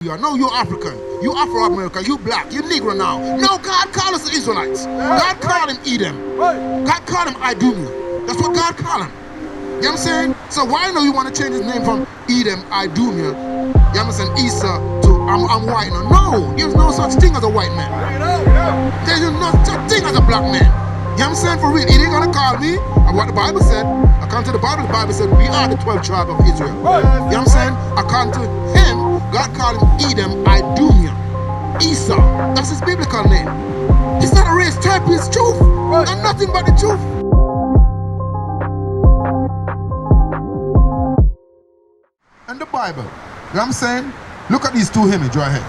You are. No, you're African. You Afro-American. You black. You Negro now. No, God called us the Israelites. God called him Edom. God called him Idumea. That's what God called him. You know what I'm saying? So why know you want to change his name from Edom, Idumea, you know what I'm saying, Esau to I'm white now? No, there's no such thing as a white man. There's no such thing as a black man. You know what I'm saying? For real, he ain't gonna call me. And what the Bible said, according to the Bible said we are the 12 tribe of Israel. You know what I'm saying? According to him, God called him Edom, Idumea, Esau. That's his biblical name. It's not a race type, it's truth. And nothing but the truth. And the Bible, you know what I'm saying? Look at these two images right here.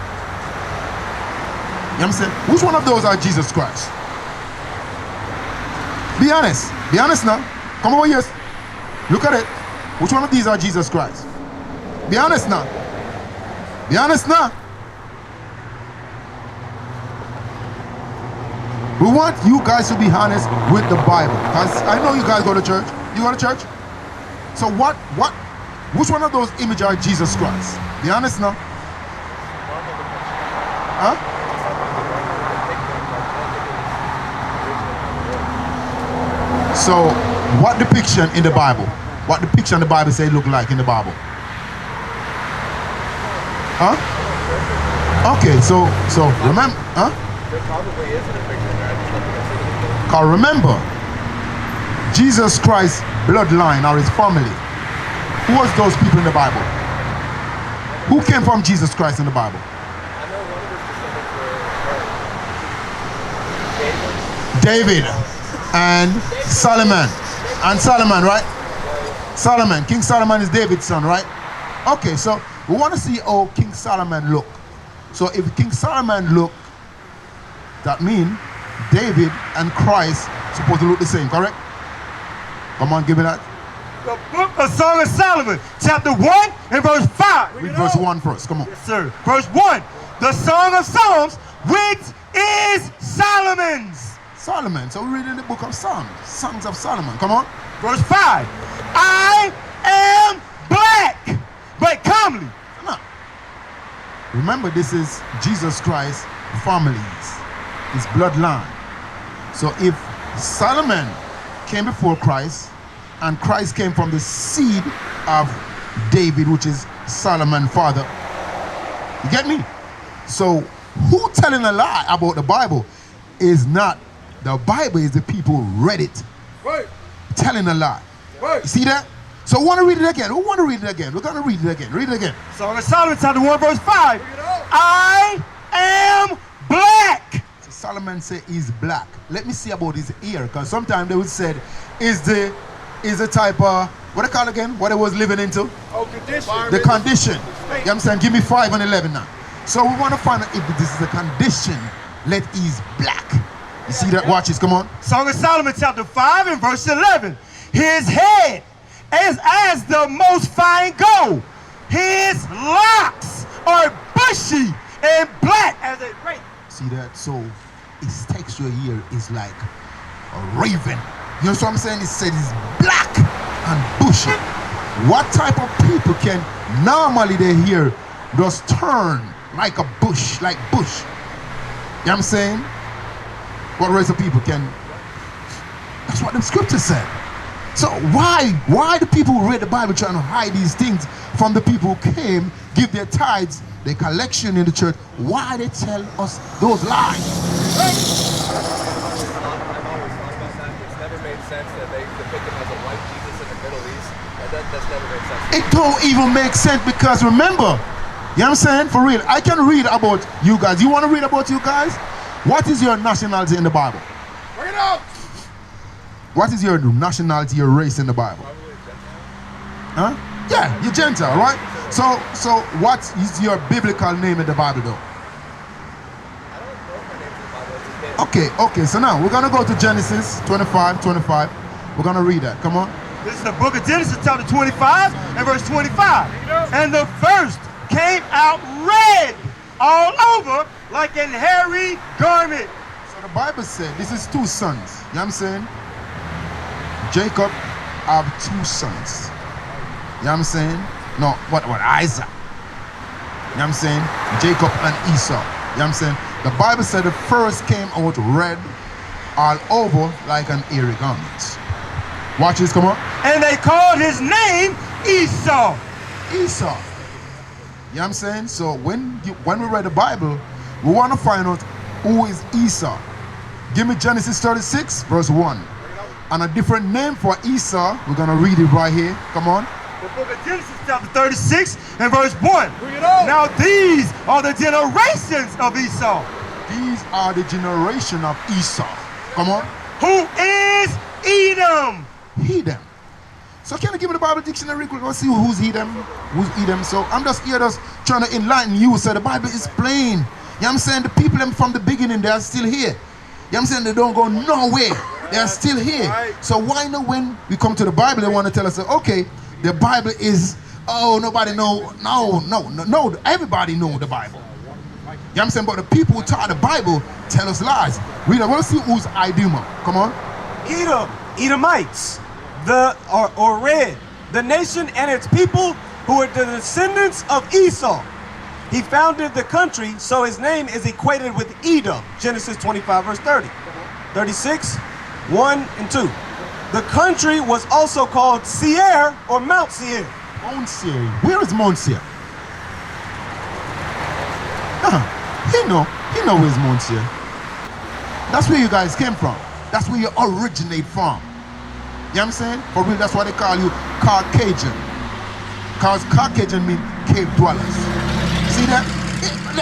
You know what I'm saying? Which one of those are Jesus Christ? Be honest. Be honest now. Come over here. Look at it. Which one of these are Jesus Christ? Be honest now. Be honest now. We want you guys to be honest with the Bible. Because I know you guys go to church. You go to church? So which one of those images are Jesus Christ? Be honest now. Huh? So, what depiction in the Bible? What depiction the Bible say look like in the Bible? Huh? Okay, so remember, huh? There probably is a depiction there. I just don't think I've seen it. Because remember, Jesus Christ's bloodline or his family. Who was those people in the Bible? Who came from Jesus Christ in the Bible? I know one of his descendants were David and Solomon. And Solomon, right? Solomon. King Solomon is David's son, right? Okay, so we want to see how King Solomon look. So if King Solomon look, that means David and Christ supposed to look the same, correct? Come on, give me that. The book of Song of Solomon, chapter 1 and verse 5. Read verse 1 first, come on. Yes, sir. Verse 1, the Song of Psalms, which is Solomon's. Solomon, so we're reading the book of Psalms, Songs of Solomon, come on. Verse 5, I am black, but comely. Come on. Remember, this is Jesus Christ's families, his bloodline. So if Solomon came before Christ, and Christ came from the seed of David, which is Solomon's father. You get me? So who telling a lie about the Bible is not the Bible, is the people who read it. Right. Telling a lie. Right. You see that? So we want to read it again. We want to read it again. We're going to read it again. Read it again. Song of Solomon, chapter 1, verse 5. I am black. So Solomon said he's black. Let me see about his ear, because sometimes they would say is the type of, what they call again? What it was living into? Oh, condition. The condition. You know what I'm saying? Give me 5 and 11 now. So we want to find out if this is a condition. Let he's black. You see that? Watch this. Come on. Song of Solomon, chapter 5 and verse 11. His head is as the most fine gold. His locks are bushy and black as a raven. See that? So his texture here is like a raven. You know what I'm saying? It says it's black and bushy. What type of people can normally they hear just turn like a bush, like bush? You know what I'm saying? What race of people can? That's what the scripture said. So why the people who read the Bible trying to hide these things from the people who came, give their tithes, their collection in the church? Why they tell us those lies? Sense that they depict him as a white Jesus in the Middle East. That's never made sense. It don't even make sense because remember, you know what I'm saying? For real, I can read about you guys. You want to read about you guys? What is your nationality in the Bible? Bring it up! What is your nationality, your race in the Bible? Probably Gentile. Huh? Yeah, you're Gentile, right? So what is your biblical name in the Bible though? Okay, so now we're going to go to Genesis 25. We're going to read that. Come on. This is the book of Genesis, chapter 25 and verse 25. And the first came out red all over like an hairy garment. So the Bible said this is 2 sons. You know what I'm saying? Jacob have 2 sons. You know what I'm saying? No, what Isaac? know what I'm saying? Jacob and Esau. You know what I'm saying? The Bible said the first came out red all over like an hairy garment. Watch this, come on. And they called his name Esau. Esau. You know what I'm saying? So when we read the Bible, we want to find out who is Esau. Give me Genesis 36, verse 1. And a different name for Esau. We're going to read it right here. Come on. The book of Genesis chapter 36 and verse 1. Bring it on. Now these are the generations of Esau. These are the generation of Esau. Come on. Who is Edom? Edom. So can you give me the Bible dictionary quick? Let's see who's Edom. Who's Edom? So I'm just here just trying to enlighten you. So the Bible is plain. You know what I'm saying? The people them from the beginning, they are still here. You know what I'm saying? They don't go nowhere. They are still here. So why not when we come to the Bible, they want to tell us, okay, the Bible is, oh, nobody know. No. Everybody know the Bible. You know what I'm saying? But the people who taught the Bible tell us lies. Read it. Let's see who's Edom. Come on. Edom, Edomites, or red, the nation and its people who are the descendants of Esau. He founded the country, so his name is equated with Edom. Genesis 25, verse 30. 36, 1 and 2. The country was also called Seir or Mount Seir. Mount Seir. Where is Mount Seir? He know where's Mount Seir. That's where you guys came from. That's where you originate from. You know what I'm saying? For real, that's why they call you Caucasian. Because Caucasian means cave dwellers. See that?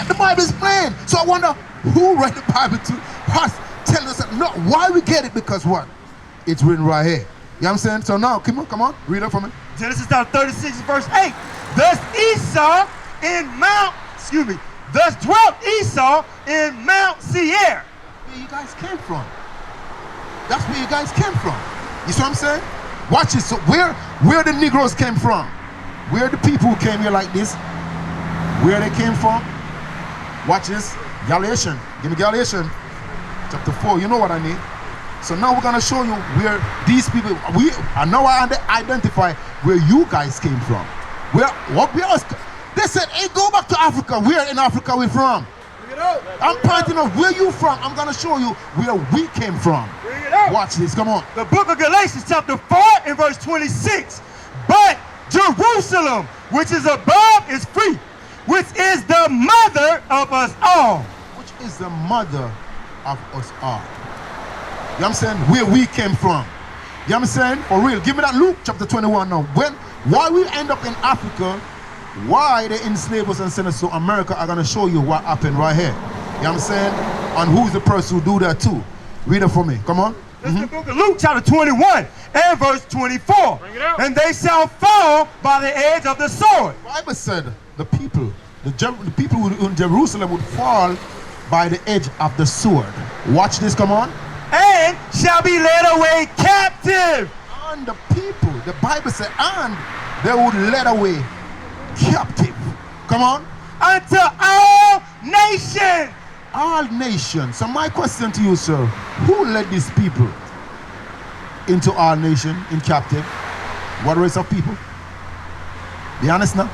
The Bible is plain. So I wonder who read the Bible to us, tell us that, no, why we get it, because what? It's written right here. You know what I'm saying? So now, come on, read it for me. Genesis chapter 36, verse 8. Thus dwelt Esau in Mount Seir. Where you guys came from. That's where you guys came from. You see what I'm saying? Watch it. So where the Negroes came from? Where the people who came here like this? Where they came from? Watch this. Galatians. Give me Galatians. Chapter 4. You know what I mean? So now we're gonna show you where these people. I know I identify where you guys came from. They said, hey, go back to Africa. Where in Africa we from? I'm pointing out where you from. I'm gonna show you where we came from. Watch this, come on. The book of Galatians chapter 4 and verse 26. But Jerusalem, which is above, is free, which is the mother of us all. Which is the mother of us all. You know what I'm saying? Where we came from. You know what I'm saying? For real. Give me that Luke chapter 21 now. Why we end up in Africa, why they enslave us and send us to America, I'm gonna show you what happened right here. You know what I'm saying? And who's the person who do that too? Read it for me. Come on. This is the book of Luke chapter 21 and verse 24. Bring it out. And they shall fall by the edge of the sword. The Bible said the people in Jerusalem would fall by the edge of the sword. Watch this, come on. And shall be led away captive. And the people, the Bible said, and they would led away captive. Come on. Unto all nations. All nations. So my question to you, sir, who led these people into all nations in captive? What race of people? Be honest now.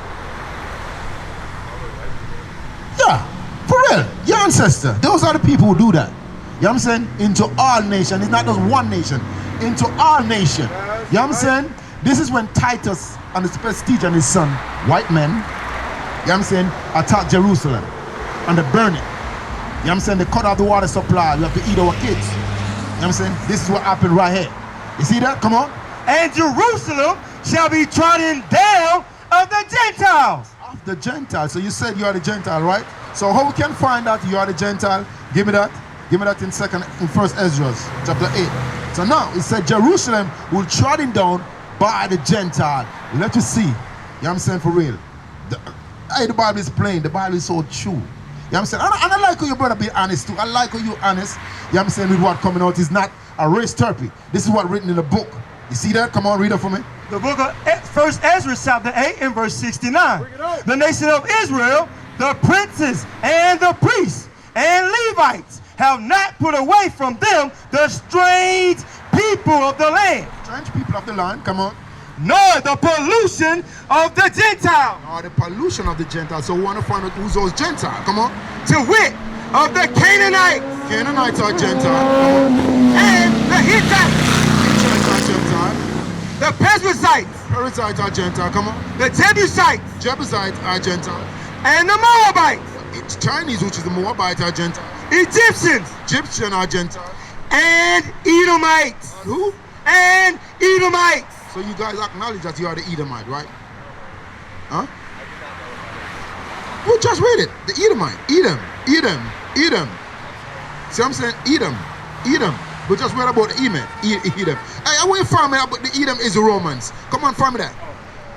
Yeah, for real. Your ancestor. Those are the people who do that. You know what I'm saying? Into all nations. It's not just one nation. Into all nations. You know what I'm saying? This is when Titus and his prestige and his son, white men, you know what I'm saying, attack Jerusalem and they burn it. You know what I'm saying? They cut off the water supply. We have to eat our kids. You know what I'm saying? This is what happened right here. You see that? Come on. And Jerusalem shall be trodden down of the Gentiles. Of the Gentiles. So you said you are the Gentile, right? So how we can find out you are the Gentile? Give me that. Give me that in First Ezra chapter 8. So now it said Jerusalem will trodden down by the Gentile. Let you see. You know what I'm saying? For real. The Bible is plain. The Bible is so true. You know what I'm saying? And I like how your brother be honest too. I like how you're honest. You know what I'm saying? With what coming out is not a race therapy. This is what written in the book. You see that? Come on, read it for me. The book of First Ezra chapter 8 and verse 69. The nation of Israel, the princes and the priests and Levites have not put away from them the strange people of the land. Strange people of the land, come on. nor the pollution of the Gentile. Or the pollution of the Gentiles. So we want to find out who's those Gentiles. Come on. To wit, of the Canaanites Canaanites are Gentiles. and the Hittites, Hittites are Gentiles. the Perizzites, Perizzites are Gentiles. Come on. the Jebusites, Jebusites are Gentiles. and the Moabites, It's Chinese, which is the Moabites, are Gentiles. Egyptians, Egyptian are Gentiles. and Edomites. Who? And Edomites. So you guys acknowledge that you are the Edomite, right? Huh? Well, just read it. The Edomite. Edom. See what I'm saying? Edom. But just read about the Edom. Hey, I want to find me out, but the Edom is the Romans. Come on, find me that.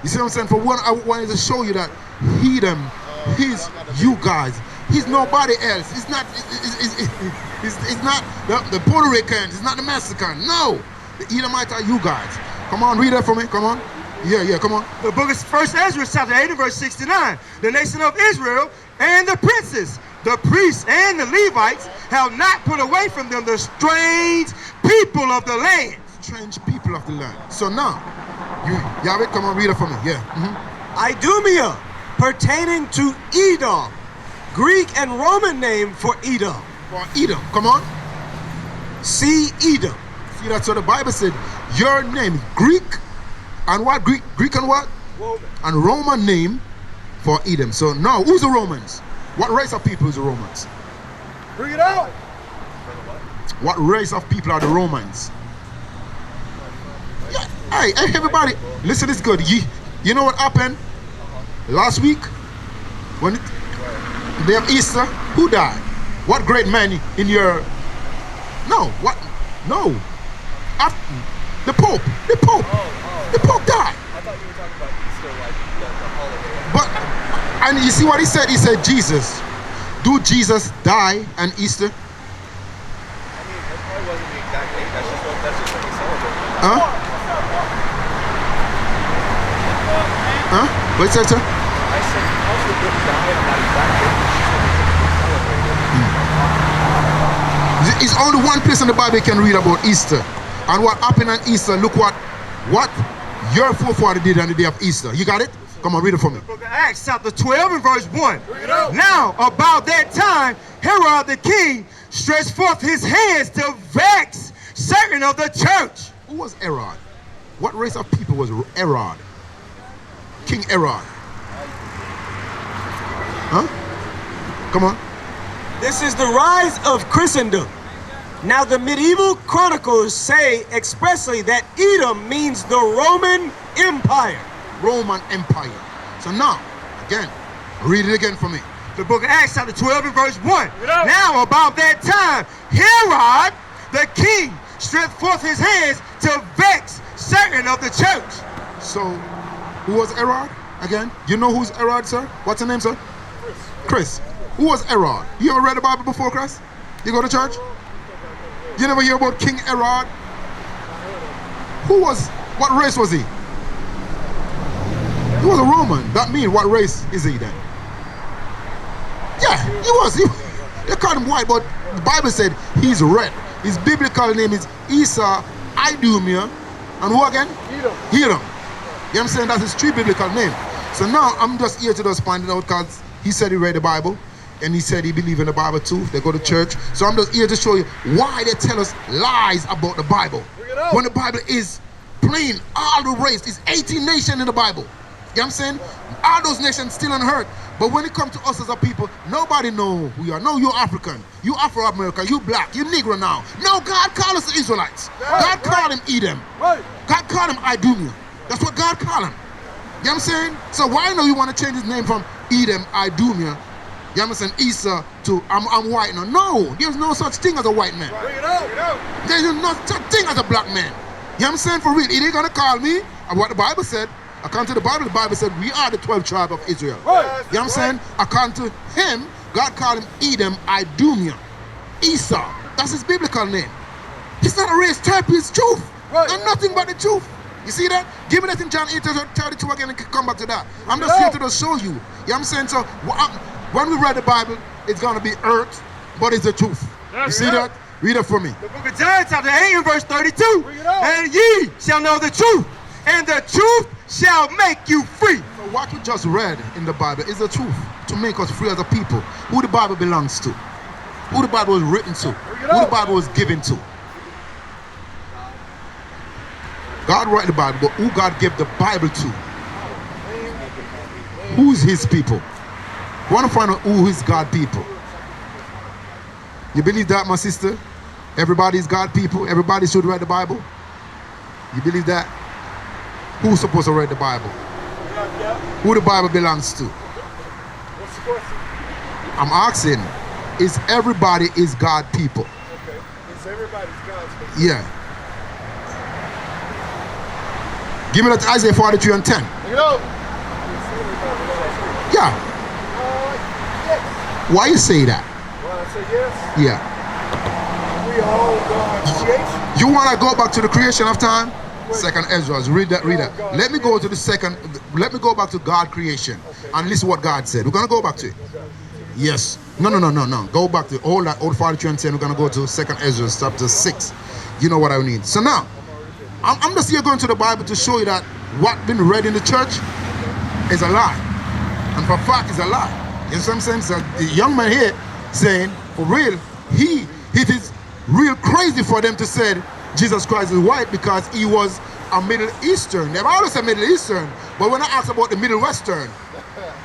You see what I'm saying? For one, I wanted to show you that Edom, he's you guys. He's nobody else. It's not the Puerto Ricans. It's not the Mexicans. No. The Edomites are you guys. Come on, read that for me. Come on. Yeah, come on. The book of 1 Ezra, chapter 8 and verse 69. The nation of Israel and the princes, the priests and the Levites have not put away from them the strange people of the land. Strange people of the land. So now, you have it? Come on, read it for me. Yeah. Idumea, pertaining to Edom, Greek and Roman name for Edom. For Edom. Come on. See Edom. See, that's what the Bible said. Your name, Greek, and what? Greek and what? Roman. And Roman name for Edom. So now, who's the Romans? What race of people is the Romans? Bring it out. What race of people are the Romans? Yeah. Hey, everybody, listen, this is good. You know what happened last week? When they have Easter, who died? What great man in your... No, what? No. The Pope. The Pope. The Pope died. I thought you were talking about Easter, like the holiday. But, and you see what he said? He said, Jesus. Do Jesus die on Easter? I mean, that probably wasn't the exact date. That's just what he celebrated. Huh? Huh? What you said, sir? I said he also didn't die on that exact date. It's only one place in the Bible you can read about Easter. And what happened on Easter, look what your forefather did on the day of Easter. You got it? Come on, read it for me. The book of Acts, chapter 12 and verse 1. Now, about that time, Herod the king stretched forth his hands to vex certain of the church. Who was Herod? What race of people was Herod? King Herod. Huh? Come on. This is the rise of Christendom. Now the medieval chronicles say expressly that Edom means the Roman Empire. Roman Empire. So now, again, read it again for me. The book of Acts, chapter 12 and verse 1. Now, about that time, Herod the king stretched forth his hands to vex certain of the church. So, who was Herod? Again, you know who's Herod, sir? What's your name, sir? Chris. Who was Herod? You ever read the Bible before, Chris? You go to church? You never hear about King Herod? What race was he? He was a Roman. That means, what race is he then? Yeah, he was. They called him white, but the Bible said he's red. His biblical name is Esau, Idumea, and who again? Edom. You know what I'm saying? That's his true biblical name. So now I'm just here to just find it out because he said he read the Bible and he said he believed in the Bible too. They go to church. So I'm just here to show you why they tell us lies about the Bible. When the Bible is plain, all the race, is 18 nations in the Bible. You know what I'm saying? All those nations still unheard. But when it comes to us as a people, nobody know who we are. No, you're African. You Afro-American. You black. You Negro now. No, God called us the Israelites. God called him Edom. God called him Idumea. That's what God called him. You know what I'm saying? So why know you want to change his name from Edom, Idumea, you know what I'm saying, Esau to I'm white now? No, there's no such thing as a white man. There's no such thing as a black man. You know what I'm saying? For real, he ain't gonna call me. And what the Bible said, according to the Bible said we are the 12 tribe of Israel. You know what I'm saying? According to him, God called him Edom, Idumea, Esau. That's his biblical name. He's not a race type, he's truth. And nothing but the truth. You see that? Give me that in John 8:32 again and come back to that. I'm just here to just show you. You know what I'm saying? So when we read the Bible, it's gonna be earth, but it's the truth. You see that? Read it for me. The book of John, chapter 8 and verse 32. And ye shall know the truth, and the truth shall make you free. So what we just read in the Bible is the truth to make us free as a people. Who the Bible belongs to, who the Bible was written to, who the Bible was given to. God wrote the Bible, but who God gave the Bible to? Who's his people? We want to find out who is God's people. You believe that, my sister? Everybody's God people. Everybody should read the Bible. You believe that? Who's supposed to read the Bible? Who the Bible belongs to? What's the question? I'm asking, is everybody is God people? Okay. Is everybody's God's people? Yeah. Give me that Isaiah 43 and 10. You know? Yeah. Yes. Why you say that? Well, I say yes. Yeah. We all God's creation. You want to go back to the creation of time? Second Ezra, read that, read that. Let me go to the second, let me go back to God creation and listen what God said. We're going to go back to it. Yes. No. Go back to all that old 43 and 10. We're going to go to second Ezra chapter 6. You know what I need. So now, I'm just here going to the Bible to show you that what's been read in the church is a lie. And for fact, it's a lie. You know what I'm saying? So the young man here saying, for real, it is real crazy for them to say Jesus Christ is white because he was a Middle Eastern. They've always said Middle Eastern, but when I ask about the Middle Western,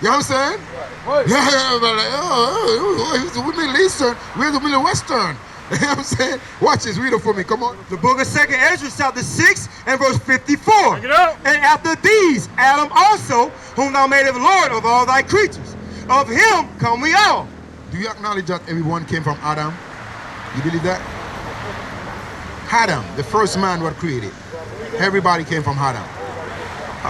you know what I'm saying? Right. Yeah, but like, he's the Middle Eastern, we're the Middle Western. You know what I'm saying? Watch this, read it for me, come on. The book of 2nd Ezra, chapter 6 and verse 54. Bring it out. And after these, Adam also, whom thou madest Lord of all thy creatures. Of him come we all. Do you acknowledge that everyone came from Adam? You believe that? Adam, the first man was created. Everybody came from Adam.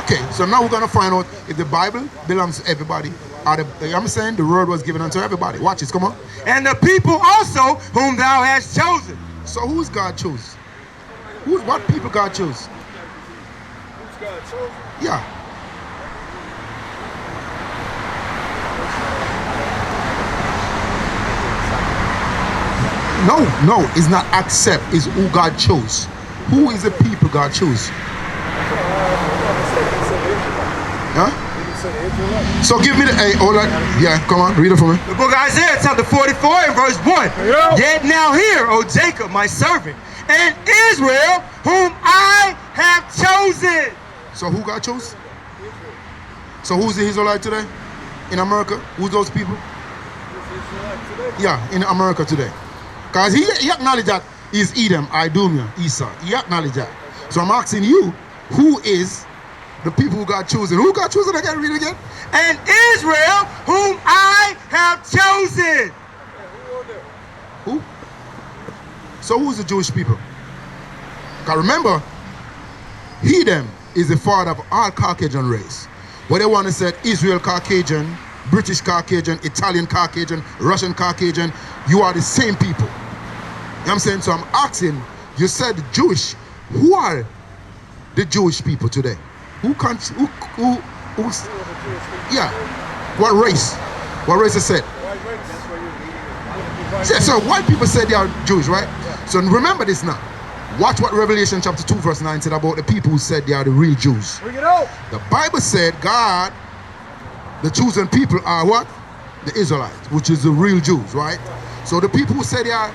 Okay, so now we're going to find out if the Bible belongs to everybody. I'm saying the word was given unto everybody. Watch this, come on. And the people also whom thou hast chosen. So who's God chose? What people God chose? Who's God chosen? Yeah. No, it's not accept, it's who God chose. Who is the people God chose? Huh? So give me the, hey, hold on. Yeah, come on, read it for me. The book of Isaiah, chapter 44 and verse 1. Yeah. Yet now hear, O Jacob, my servant, and Israel, whom I have chosen. So who God chose? So who's the Israelite today? In America? Who's those people? Yeah, in America today. Because he acknowledged that is Edom, Idumea, Esau. He acknowledged that. So I'm asking you, who is the people who got chosen? Who got chosen again? Read it again. And Israel, whom I have chosen. Who? So who's the Jewish people? Because remember, Edom is the father of all Caucasian race. What they want to say, Israel Caucasian, British Caucasian, Italian Caucasian, Russian Caucasian, you are the same people. You know what I'm saying? So I'm asking, you said Jewish. Who are the Jewish people today? Who's yeah. What race? What race is said? Yeah, so white people said they are Jewish, right? So remember this now. Watch what Revelation chapter 2 verse 9 said about the people who said they are the real Jews. Bring it out. The Bible said God, the chosen people are what? The Israelites, which is the real Jews, right? So the people who say they are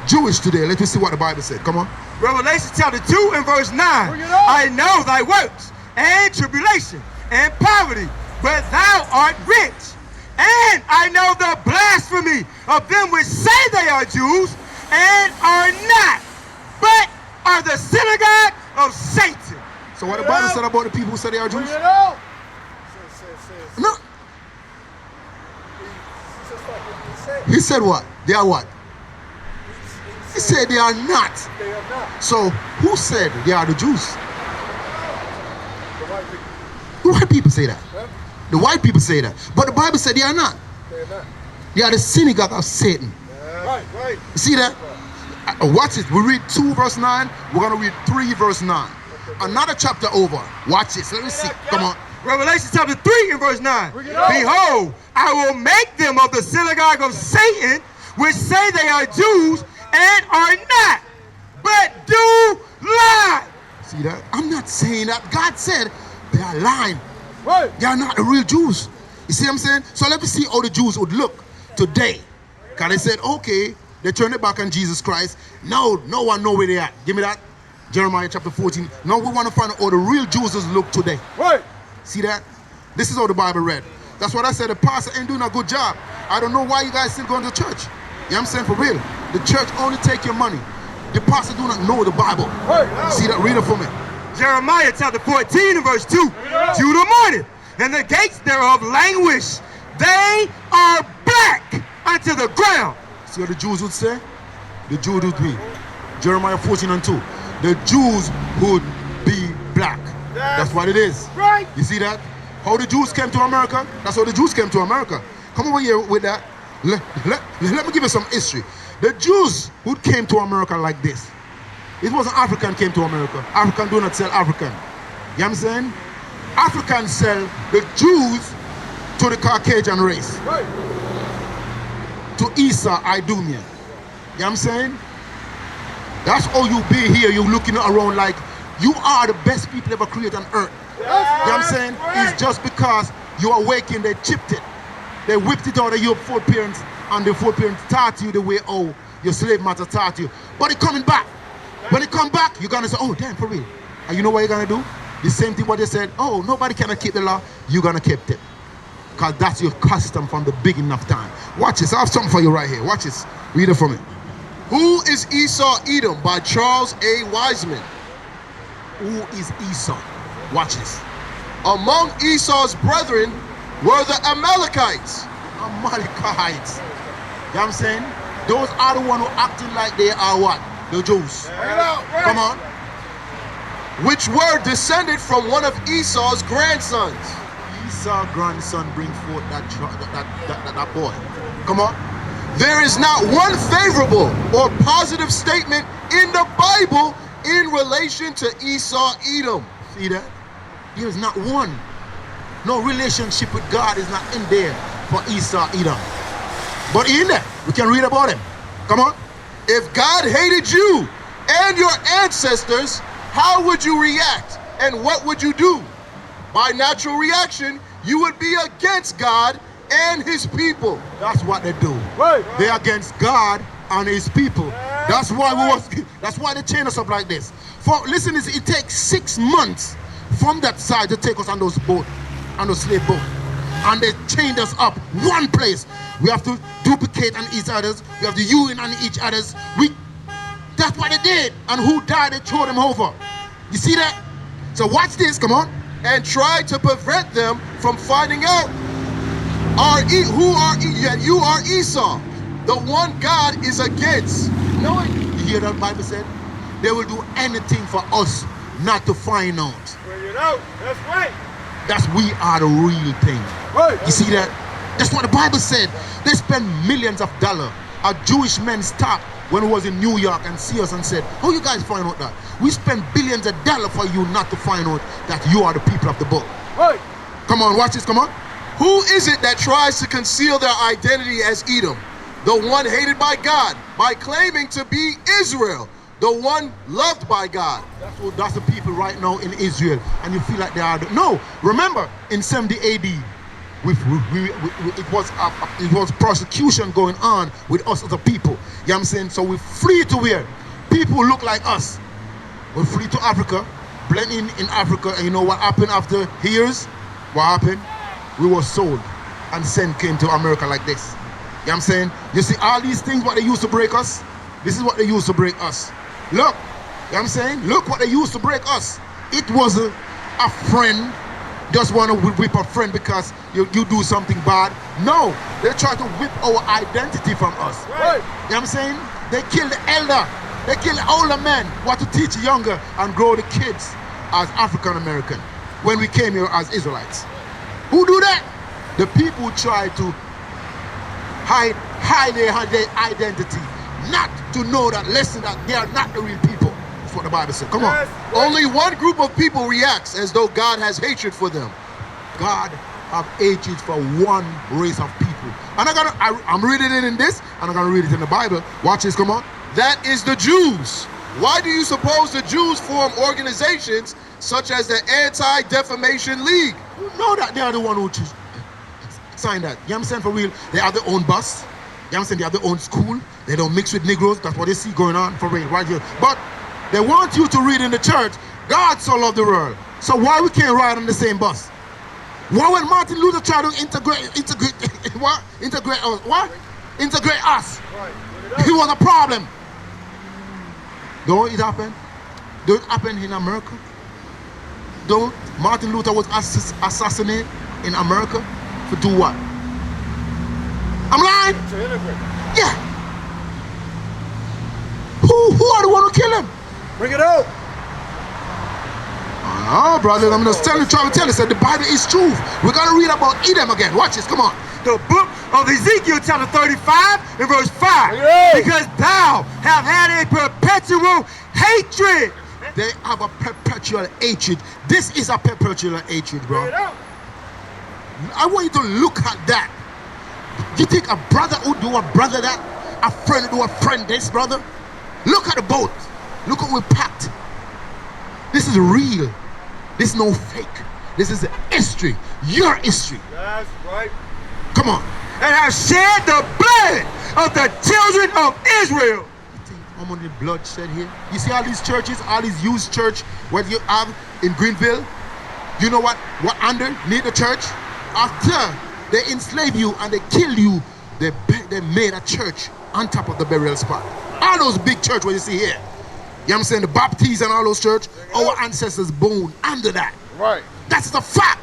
Jewish today, let me see what the Bible said. Come on. Revelation chapter 2 and verse 9. Bring it on. I know thy works and tribulation and poverty, but thou art rich. And I know the blasphemy of them which say they are Jews and are not, but are the synagogue of Satan. So what the Bible said about the people who say they are Bring Jews? it out. No. Just like what he said. He said what? They are what? He said they are not. They are not. So who said they are the Jews? The white people. The white people say that. Huh? The white people say that. But the Bible said they are not. They are not. They are the synagogue of Satan. Right, right. You see that? Watch it. We read 2 verse 9. We're going to read 3 verse 9. Another chapter over. Watch this. Let me see. Come on. Revelation chapter 3 and verse 9. Bring it on. Behold, I will make them of the synagogue of Satan, which say they are Jews and are not, but do lie. See that? I'm not saying that. God said they are lying. Right. They are not the real Jews. You see what I'm saying? So let me see how the Jews would look today. Because they said, okay, they turned it back on Jesus Christ. No one know where they are. Give me that. Jeremiah chapter 14. Now we want to find out how the real Jews look today. Right. See that? This is how the Bible read. That's what I said. The pastor ain't doing a good job. I don't know why you guys still going to church. You know what I'm saying? For real. The church only take your money. The pastor do not know the Bible. Right. See that? Read it for me. Jeremiah chapter 14 and verse 2. Judah mourneth, and the gates thereof languish. They are black unto the ground. See what the Jews would say? The Jews would be. Jeremiah 14 and 2. The Jews would be black. That's what it is. Right. You see that? How the Jews came to America? That's how the Jews came to America. Come over here with that. Let me give you some history. The Jews who came to America like this. It wasn't African came to America. African do not sell African. You know what I'm saying? Africans sell the Jews to the Caucasian race. Right. To Esau, Edom. You know what I'm saying? That's how you be here. You're looking around like you are the best people ever created on earth. You know what I'm saying? It's just because you are waking, they chipped it. They whipped it out of your foreparents, and the foreparents taught you the way, oh, your slave master taught you. But it's coming back. When it come back, you're going to say, oh, damn, for real. And you know what you're going to do? The same thing what they said, oh, nobody cannot keep the law. You're going to keep it. Because that's your custom from the beginning of time. Watch this. I have something for you right here. Watch this. Read it for me. Who is Esau Edom by Charles A. Wiseman? Who is Esau? Watch this. Among Esau's brethren were the Amalekites. Amalekites. You know what I'm saying? Those are the ones who acting like they are what? The Jews. Come on. Which were descended from one of Esau's grandsons. Esau's grandson bring forth that boy. Come on. There is not one favorable or positive statement in the Bible in relation to Esau Edom. See that? There is not one. No relationship with God is not in there for Esau Edom. But in there, we can read about him. Come on. If God hated you and your ancestors, how would you react? And what would you do? By natural reaction, you would be against God and his people. That's what they do. Right. They're against God and his people. That's why they chain us up like this. For listen, it takes 6 months from that side to take us on those boats, on those slave boats. And they chained us up one place. We have to duplicate on each other's. We have to urine on each other's. That's what they did. And who died, they threw them over. You see that? So watch this, come on. And try to prevent them from finding out you are Esau, the one God is against. Knowing, you hear that Bible said? They will do anything for us not to find out. Bring it out. That's right. That's we are the real thing. Right. You see that? That's what the Bible said. They spend millions of dollars. A Jewish man stopped when he was in New York and see us and said, how you guys find out that? We spend billions of dollars for you not to find out that you are the people of the book. Right. Come on, watch this, come on. Who is it that tries to conceal their identity as Edom, the one hated by God, by claiming to be Israel, the one loved by God? That's the people right now in Israel, and you feel like they are. No, remember in 70 AD, it was persecution going on with us as a people. You know what I'm saying? So we flee to where? People who look like us. We flee to Africa, blend in Africa, and you know what happened after years? What happened? We were sold, and sin came to America like this. You know what I'm saying? You see all these things, what they used to break us? This is what they used to break us. Look, you know what I'm saying? Look what they used to break us. It wasn't a friend just want to whip a friend because you do something bad. No, they try to whip our identity from us. Right. You know what I'm saying? They kill the elder. They kill the older men. Want to teach younger and grow the kids as African American when we came here as Israelites. Who do that? The people who try to hide their identity, not to know that, listen, that they are not the real people. That's what the Bible said. Come on. Yes. Only one group of people reacts as though God has hatred for them. God have hatred for one race of people. And I'm reading it in this, and I'm going to read it in the Bible. Watch this, come on. That is the Jews. Why do you suppose the Jews form organizations such as the Anti-Defamation League? You know that they are the one who signed that. You know what I'm saying? For real, they have their own bus. You know what I'm saying? They have their own school. They don't mix with Negroes. That's what they see going on for real right here. But they want you to read in the church, God so loved the world. So why we can't ride on the same bus? Why when Martin Luther tried to integrate us? He was a problem. Don't it happen? Don't it happen in America? Don't Martin Luther was assassinated in America for do what? I'm lying? To integrate. Yeah. Who are the one who killed him? Bring it out. Oh, brother, I'm just trying to tell you, said the Bible is truth. We're going to read about Edom again. Watch this, come on. The book of Ezekiel chapter 35 and verse 5. Yeah. Because thou have had a perpetual hatred. They have a perpetual hatred. This is a perpetual hatred, bro. Bring it out. I want you to look at that. You think a brother would do a brother that? A friend would do a friend this, brother? Look at the boat. Look what we packed. This is real. This is no fake. This is history. Your history. That's right. Come on. And have shed the blood of the children of Israel. You think how many blood shed here? You see all these churches, all these used church, what you have in Greenville? You know what underneath the church? After they enslave you and they kill you, they made a church on top of the burial spot. All those big church what you see here. You know what I'm saying? The Baptists and all those church, our ancestors born under that. Right. That's the fact.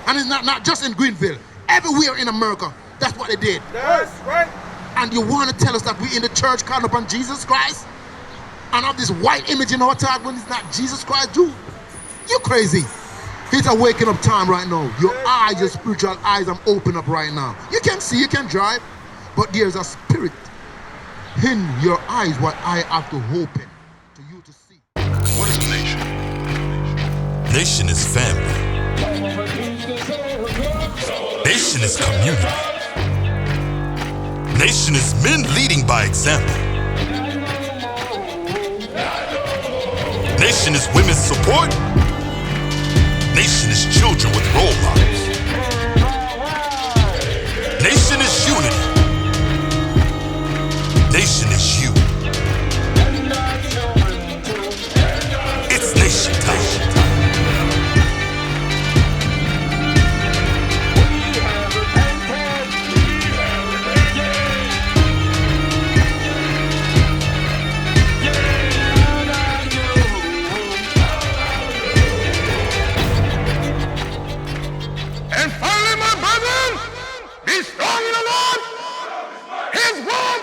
And it's not just in Greenville. Everywhere in America, that's what they did. That's right. And you want to tell us that we in the church calling upon Jesus Christ? And have this white image in our talk when it's not Jesus Christ, dude? You crazy. It's a waking up time right now. Your eyes, your spiritual eyes, I'm open up right now. You can see, you can drive, but there's a spirit in your eyes what I have to open to you to see. What is a nation? Nation is family. Nation is community. Nation is men leading by example. Nation is women's support. Nation is children with role models. Nation is unity. Nation is you. It's nation time. And finally, my brethren, be strong in the Lord. His word.